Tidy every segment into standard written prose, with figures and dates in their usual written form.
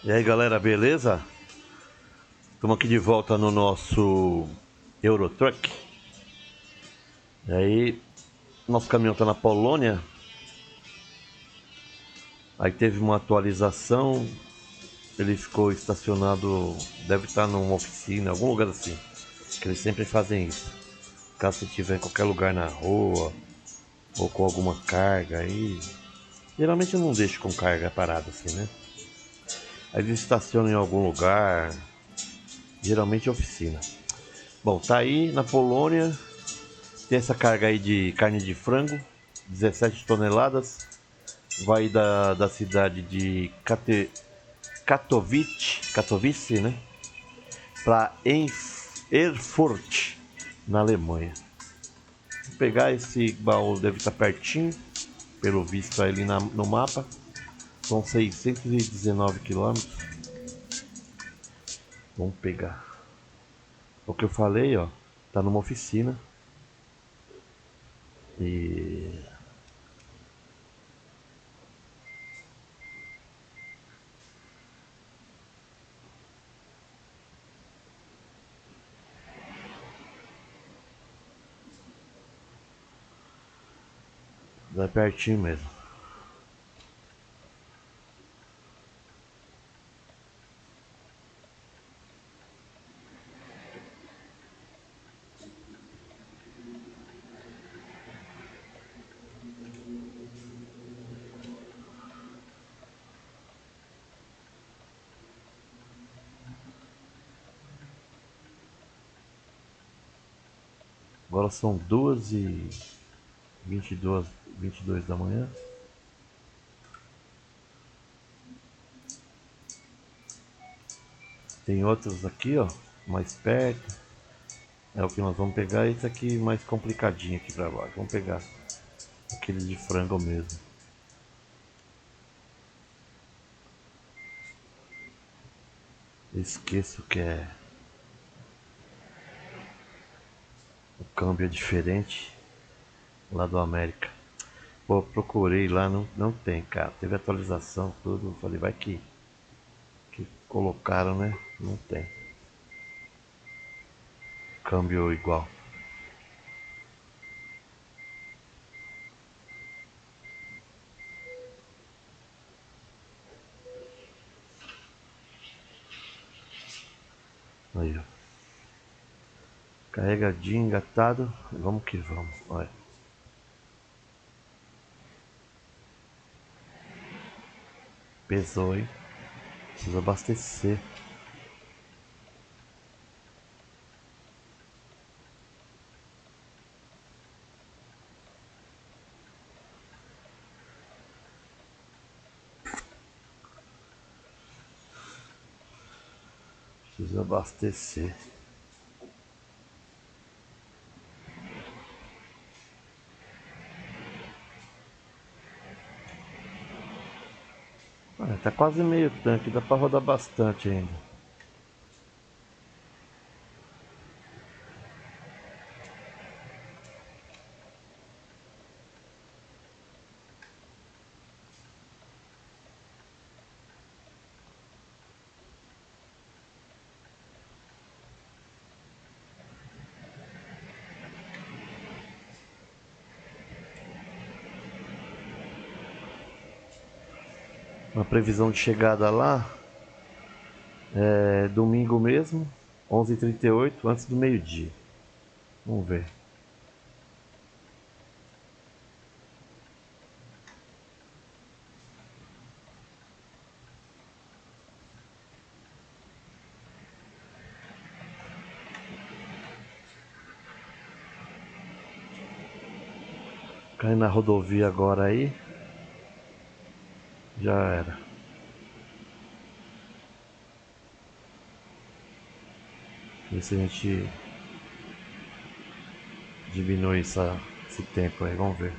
E aí galera, beleza? Estamos aqui de volta no nosso Eurotruck. E aí, nosso caminhão tá na Polônia. Aí teve uma atualização. Ele ficou estacionado, deve estar numa oficina, algum lugar assim. Que eles sempre fazem isso. Caso você estiver em qualquer lugar na rua ou com alguma carga aí. Geralmente eu não deixo com carga parada assim, né? Aí eles estacionam em algum lugar, geralmente oficina. Bom, tá aí na Polônia. Tem essa carga aí de carne de frango, 17 toneladas. Vai da cidade de Katowice, né? Para Erfurt, na Alemanha. Vou pegar esse baú, deve estar pertinho, pelo visto ali no mapa. São 619 quilômetros. Vamos pegar. O que eu falei, ó, tá numa oficina. E é pertinho mesmo. Agora são 2h22, 22 da manhã. Tem outros aqui, ó, mais perto. É o que nós vamos pegar. Esse aqui mais complicadinho aqui pra baixo. Vamos pegar aquele de frango mesmo. Eu esqueço que é. O câmbio é diferente lá do América. Pô, procurei lá, não tem, cara. Teve atualização, tudo. Falei, vai que colocaram, né? Não tem. Câmbio igual. Aí, ó. Carregadinho, engatado. Vamos que vamos. Olha. Pesou, hein? Precisa abastecer. Precisa abastecer. Ah, tá quase meio tanque, dá pra rodar bastante ainda. A previsão de chegada lá é domingo mesmo, 11h38, antes do meio-dia. Vamos ver. Cair na rodovia agora aí, já era. Ver se a gente diminui esse tempo aí, vamos ver.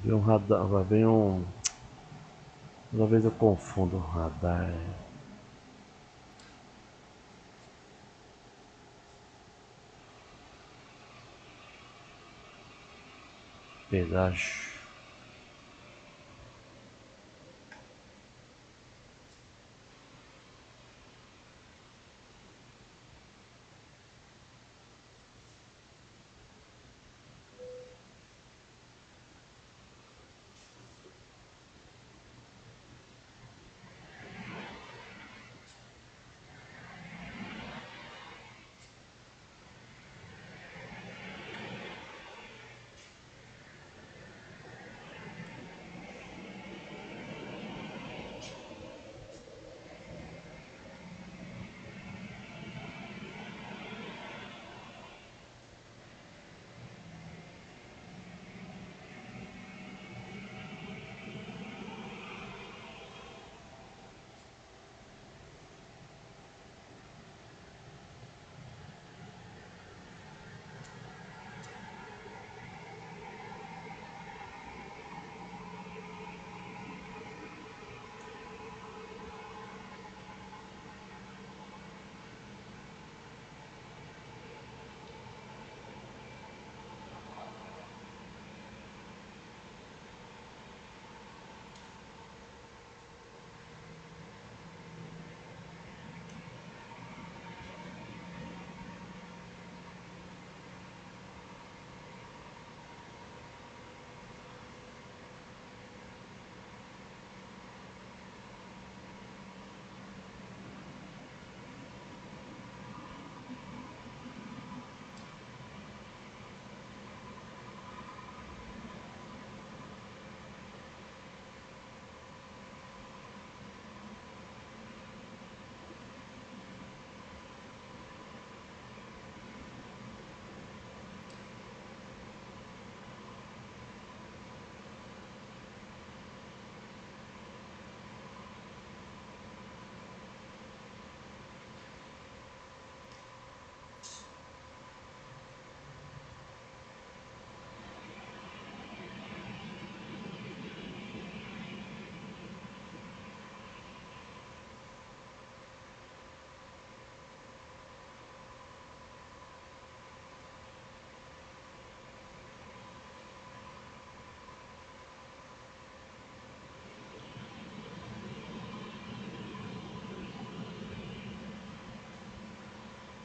Vem um radar, vai vir um. Toda vez eu confundo radar. Pedágio.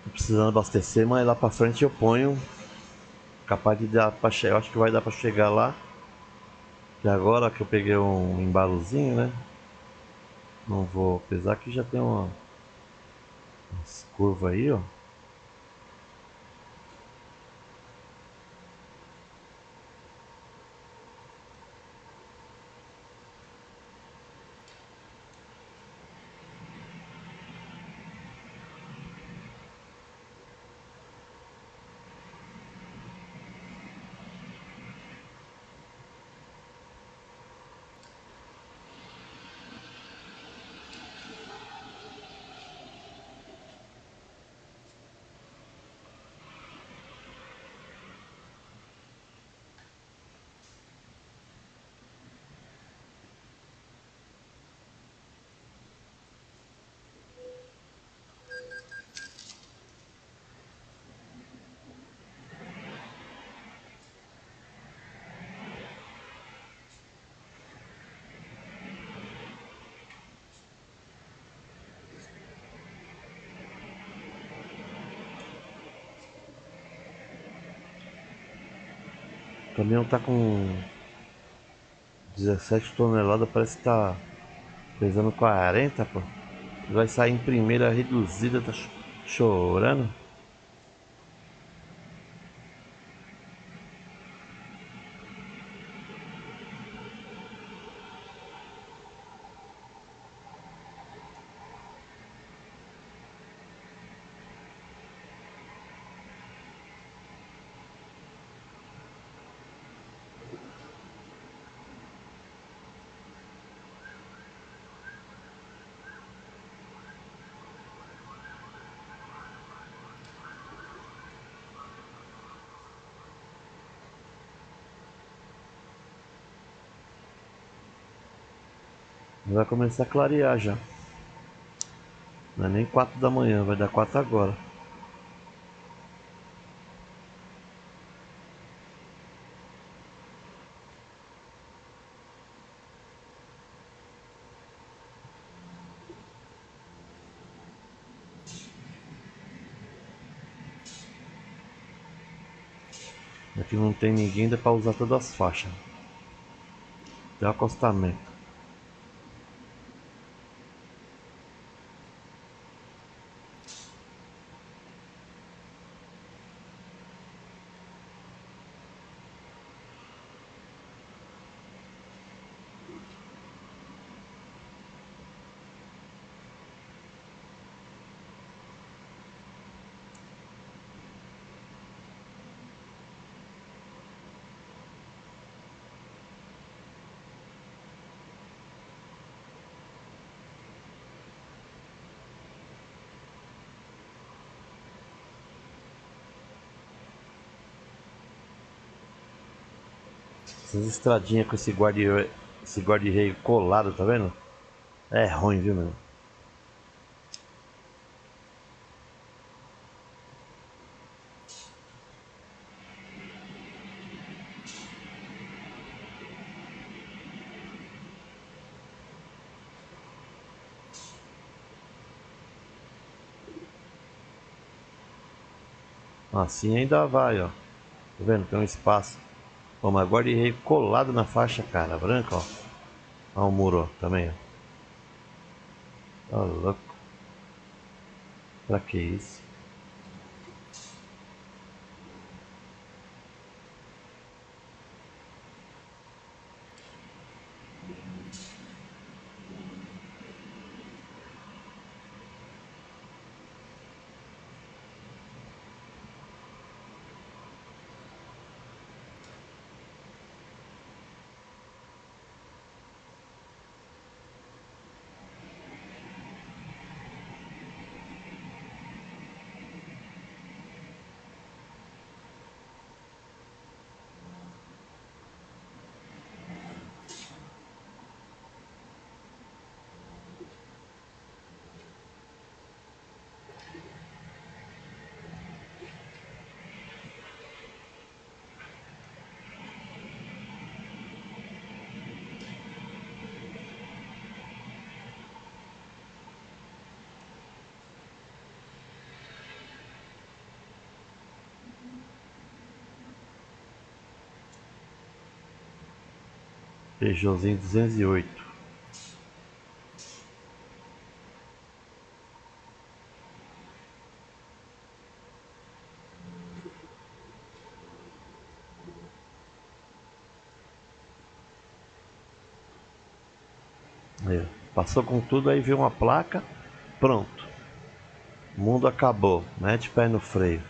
Tô precisando abastecer, mas lá pra frente eu ponho. Capaz de dar pra chegar. Eu acho que vai dar pra chegar lá. E agora que eu peguei um embalozinho, né? Não vou. Apesar que já tem umas curvas aí, ó. O caminhão tá com 17 toneladas, parece que tá pesando 40, pô. Vai sair em primeira reduzida, tá chorando. Vai começar a clarear já. Não é nem 4 da manhã, vai dar 4 agora. Aqui não tem ninguém, dá pra usar todas as faixas. Até o acostamento. Essas estradinhas com esse guarda-reio colado, tá vendo? É ruim, viu, meu? Assim ainda vai, ó. Tá vendo? Tem um espaço. Ó, mas guarda-reio colado na faixa, cara, branca, ó. Ó o muro, ó, também, ó. Tá louco. Pra que isso? Peugeotzinho 208. Aí, passou com tudo, aí viu uma placa. Pronto. O mundo acabou. Mete o pé no freio.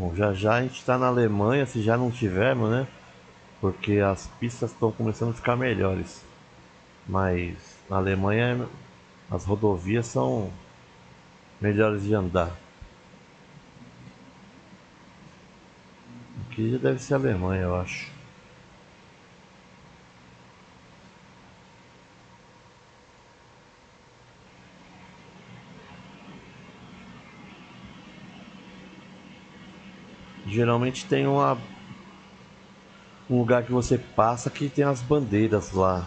Bom, já já a gente está na Alemanha, se já não tivermos, né? Porque as pistas estão começando a ficar melhores. Mas na Alemanha as rodovias são melhores de andar. Aqui já deve ser a Alemanha, eu acho. Geralmente tem um lugar que você passa que tem as bandeiras lá,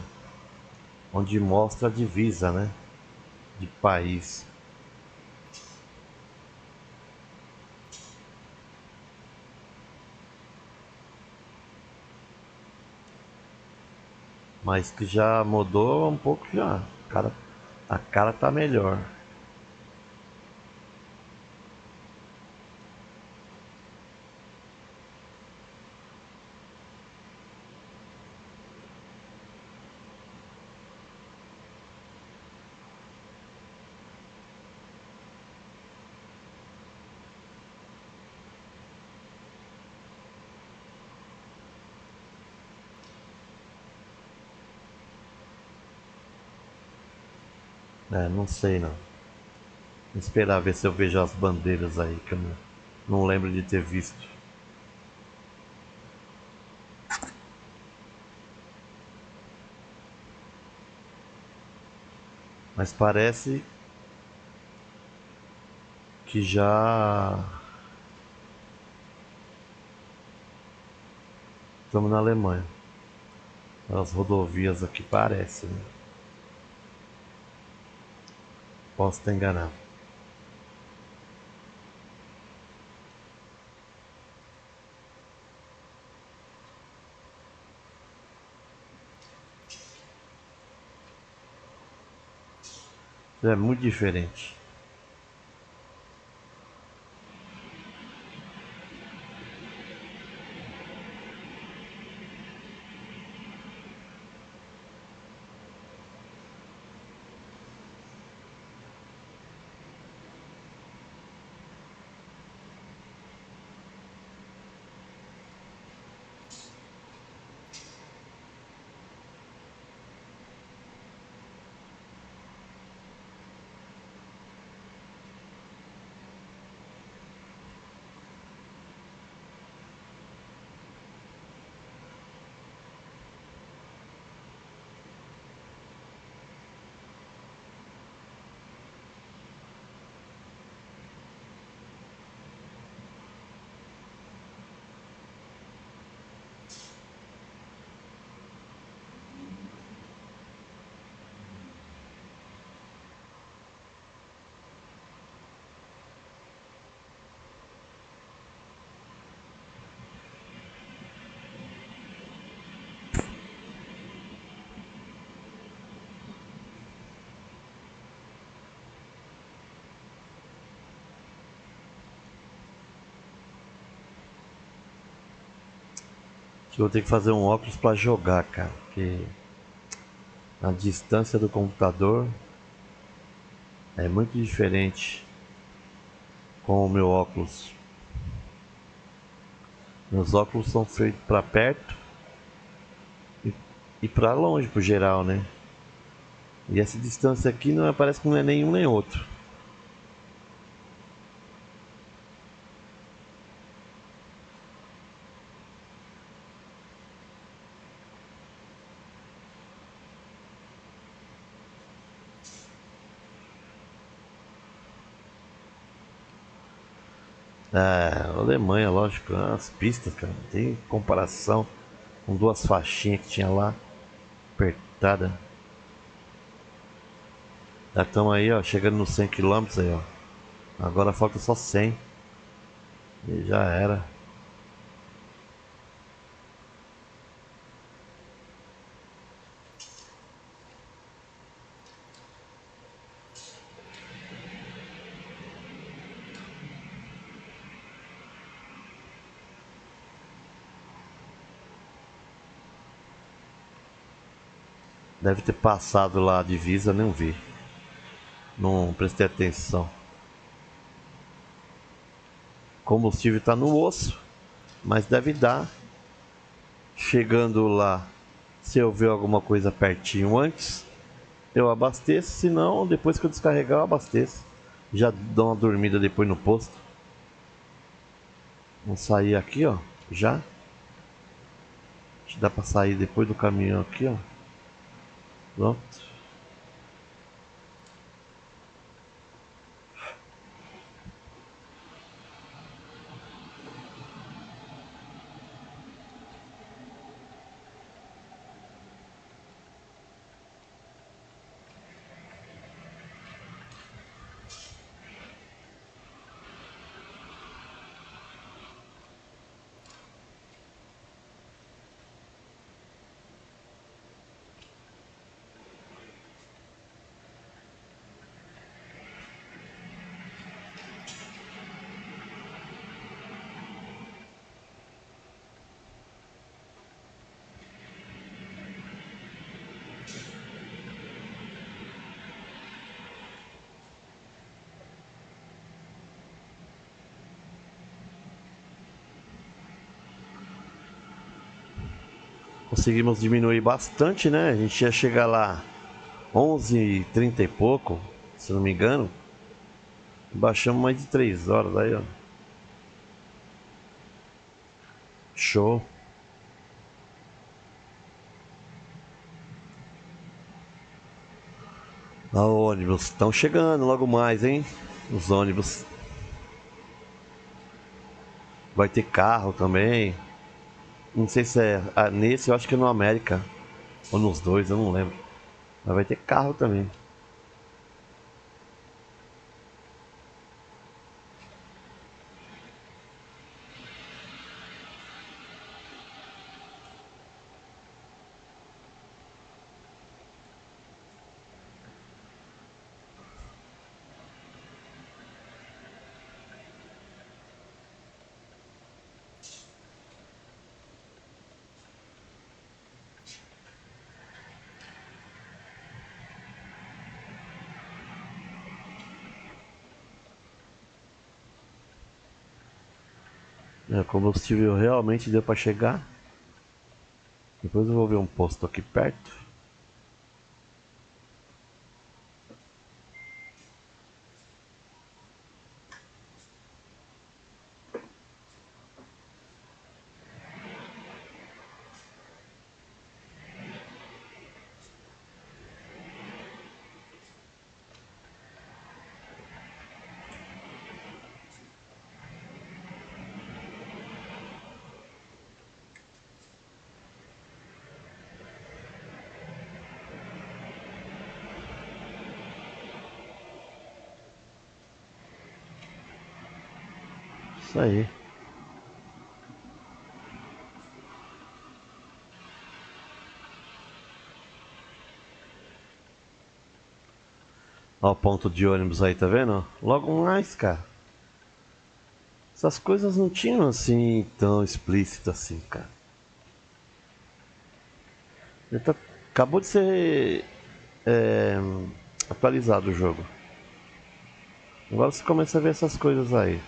onde mostra a divisa, né? De país. Mas que já mudou um pouco já. A cara tá melhor. É, não sei não. Vou esperar ver se eu vejo as bandeiras aí, que eu não lembro de ter visto. Mas parece que já estamos na Alemanha. As rodovias aqui parecem, né? Posso estar enganado. É muito diferente. Acho que eu vou ter que fazer um óculos para jogar, cara. Porque a distância do computador é muito diferente com o meu óculos. Meus óculos são feitos para perto e, e para longe, pro geral, né? E essa distância aqui não parece que não é nenhum nem outro. É, a Alemanha, lógico, as pistas, cara, não tem comparação com duas faixinhas que tinha lá, apertada. Já estamos aí, ó, chegando nos 100 quilômetros aí, ó. Agora falta só 100 e já era. Deve ter passado lá a divisa, nem vi. Não prestei atenção. Combustível tá no osso, mas deve dar. Chegando lá, se eu ver alguma coisa pertinho antes, eu abasteço. Se não, depois que eu descarregar, eu abasteço. Já dou uma dormida depois no posto. Vamos sair aqui, ó. Já. Acho que dá pra sair depois do caminhão aqui, ó. Pronto. Conseguimos diminuir bastante, né? A gente ia chegar lá 11h30 e pouco, se não me engano. Baixamos mais de 3 horas aí, ó. Show. Lá o ônibus. Estão chegando logo mais, hein? Os ônibus. Vai ter carro também. Não sei se é nesse, eu acho que é no América. Ou nos dois, eu não lembro. Mas vai ter carro também. É, o combustível realmente deu pra chegar. Depois eu vou ver um posto aqui perto. Isso aí. Ó o ponto de ônibus aí, tá vendo? Logo mais, cara. Essas coisas não tinham assim tão explícito assim, cara. Tá, acabou de ser é, atualizado o jogo. Agora você começa a ver essas coisas aí.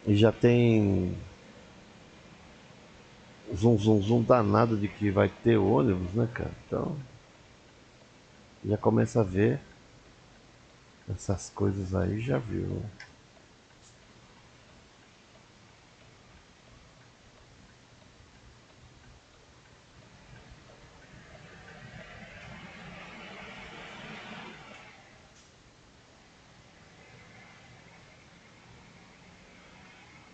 E já tem zoom, zoom, zoom danado de que vai ter o ônibus, né, cara? Então, já começa a ver essas coisas aí, já viu.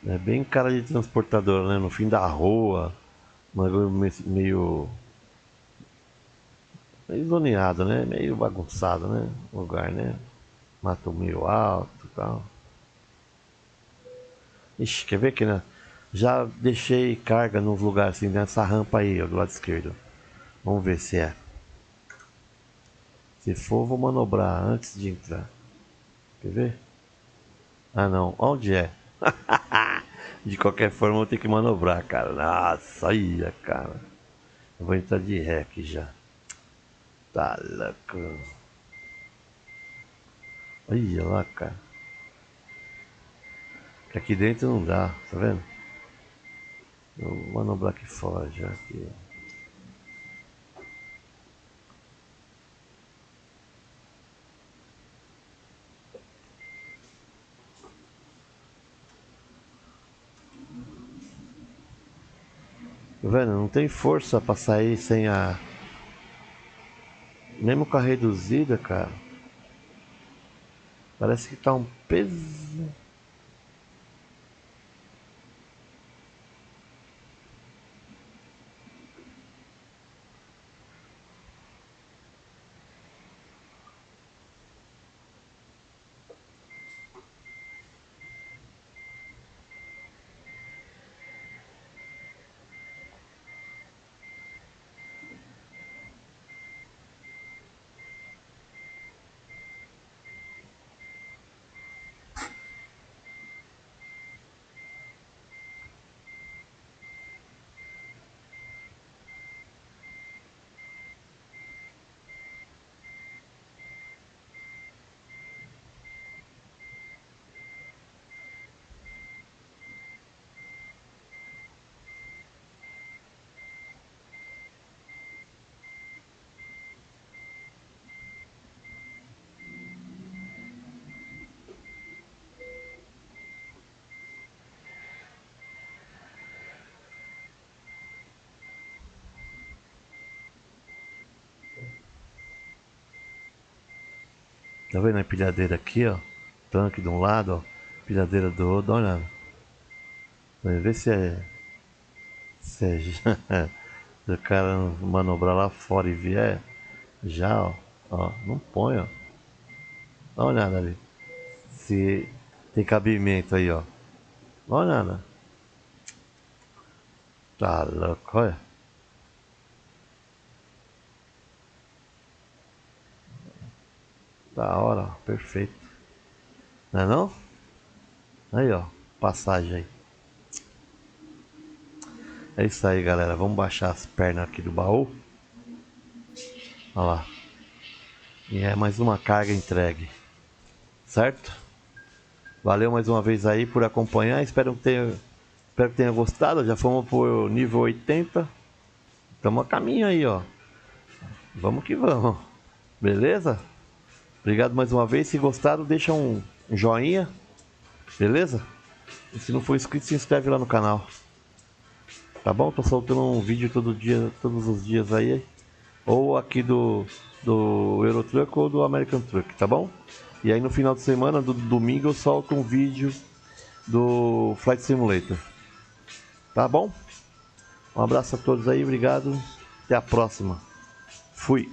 É bem cara de transportador, né? No fim da rua, meio, meio zoneado, né? Meio bagunçado, né? O lugar, né? Mato meio alto e tal. Ixi, quer ver que né? Já deixei carga nos lugares assim, nessa rampa aí, ó, do lado esquerdo. Vamos ver se é. Se for, vou manobrar antes de entrar. Quer ver? Ah, não. Onde é? De qualquer forma, eu vou ter que manobrar, cara. Nossa, aí, cara. Eu vou entrar de ré aqui já. Tá louco. Olha lá, cara. Que aqui dentro não dá, tá vendo? Eu vou manobrar aqui fora já aqui. Tá vendo? Não tem força pra sair sem a... Mesmo com a reduzida, cara. Parece que tá um peso. Tá vendo a empilhadeira aqui, ó? Tanque de um lado, ó. Empilhadeira do outro, dá uma olhada. Vai ver se é. Se é. Se o cara manobrar lá fora e vier. Já, ó. Ó, não põe, ó. Dá uma olhada ali. Se tem cabimento aí, ó. Dá uma olhada. Tá louco, olha. Da hora, ó. Perfeito. Não é não? Aí, ó. Passagem aí. É isso aí, galera. Vamos baixar as pernas aqui do baú. Olha lá. E é mais uma carga entregue. Certo? Valeu mais uma vez aí por acompanhar. Espero que tenha gostado. Já fomos pro nível 80. Estamos a caminho aí, ó. Vamos que vamos. Beleza? Obrigado mais uma vez. Se gostaram, deixa um joinha. Beleza? E se não for inscrito, se inscreve lá no canal. Tá bom? Tô soltando um vídeo todo dia, todos os dias aí. Ou aqui do Euro Truck ou do American Truck, tá bom? E aí no final de semana, do domingo, eu solto um vídeo do Flight Simulator. Tá bom? Um abraço a todos aí, obrigado. Até a próxima. Fui.